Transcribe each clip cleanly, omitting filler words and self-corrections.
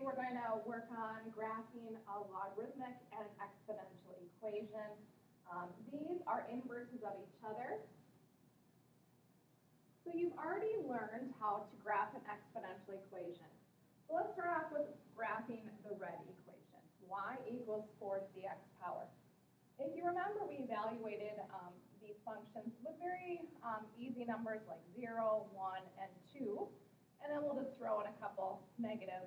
we're going to work on graphing a logarithmic and an exponential equation. These are inverses of each other. So you've already learned how to graph an exponential equation. So let's start off with graphing the red equation. Y equals 4 to the x power. If you remember, we evaluated these functions with very easy numbers like 0, 1, and 2. And then we'll just throw in a couple negative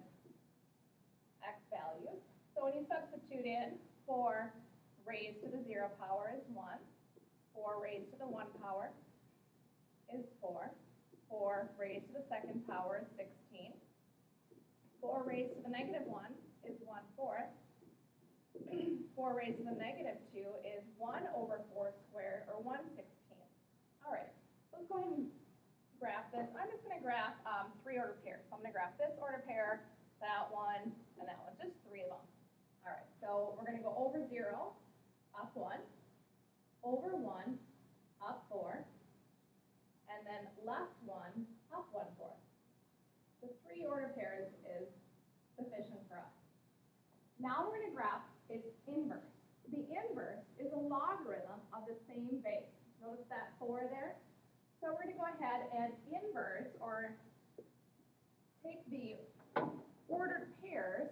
x values. So when you substitute in 4 raised to the 0 power is 1. 4 raised to the 1 power is 4. 4 raised to the second power is 16. 4 raised to the negative 1 is 1/4. 4 raised to the negative 2 is 1 over 4 squared, or 1/16. All right, let's go ahead and graph this. I'm just going to graph 3 order pairs. So I'm going to graph this order pair, that one, and that one, just 3 of them. All right, so we're going to go over 0, up 1, over 1, up 4, and then left 1, up 1/4. So 3 order pairs is sufficient for us. Now we're going to graph its inverse. The inverse is a logarithm of the same base. Notice that 4 there? So we're going to go ahead and inverse, or take the ordered pairs,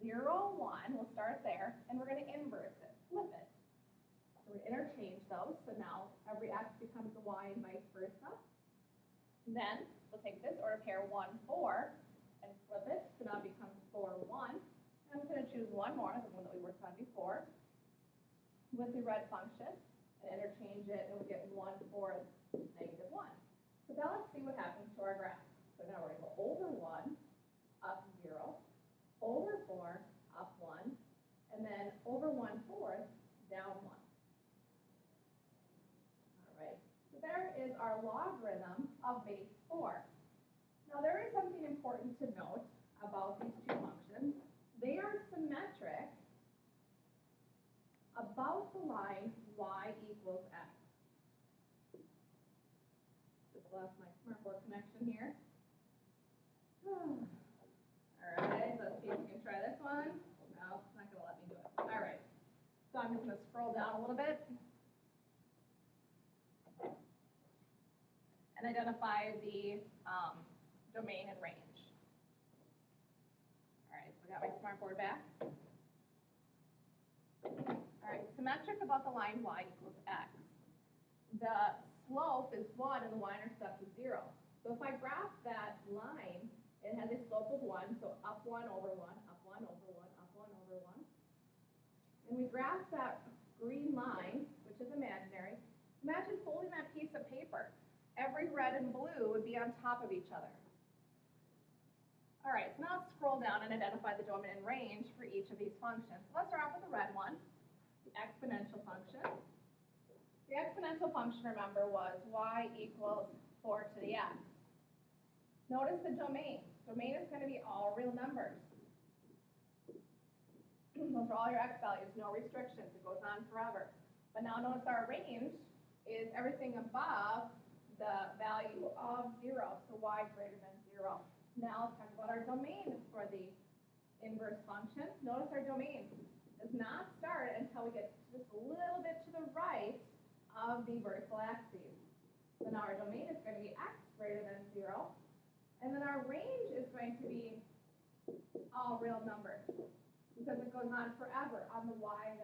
0, 1, we'll start there, and we're going to inverse it, flip it. So we're going to interchange those, so now every x becomes a y and vice versa. And then we'll take this order pair, 1, 4, and flip it, so now it becomes 4, 1. I'm going to choose one more, the one that we worked on before, with the red function, and interchange it, and we'll get 1/4 negative 1. So now let's see what happens to our graph. So now we're going to go over 1, up 0, over 4, up 1, and then over 1/4, down 1. All right, so there is our logarithm of base 4. Now there is something important to note about these two functions. They are symmetric about the line y equals x. Just lost my smartboard connection here. All right, let's see if we can try this one. No, it's not going to let me do it. All right, so I'm just going to scroll down a little bit and identify the domain and range. All right, so I got my smartboard back. All right, symmetric about the line y equals x. The slope is 1 and the y-intercept is 0. So if I graph that line, it has a slope of 1, so up 1 over 1, up 1 over 1, up 1 over 1. And we graph that green line, which is imaginary. Imagine folding that piece of paper. Every red and blue would be on top of each other. All right, so now let's scroll down and identify the domain and range for each of these functions. So let's start off with the red one, the exponential function. The exponential function, remember, was y equals 4 to the x. Notice the domain. Domain is going to be all real numbers. Those are all your x values, no restrictions. It goes on forever. But now notice our range is everything above the value of 0, so y greater than 0. Now let's talk about our domain for the inverse function. Notice our domain does not start until we get just a little bit to the right of the vertical axis. So now our domain is going to be x greater than 0. And then our range is going to be all real numbers because it goes on forever on the y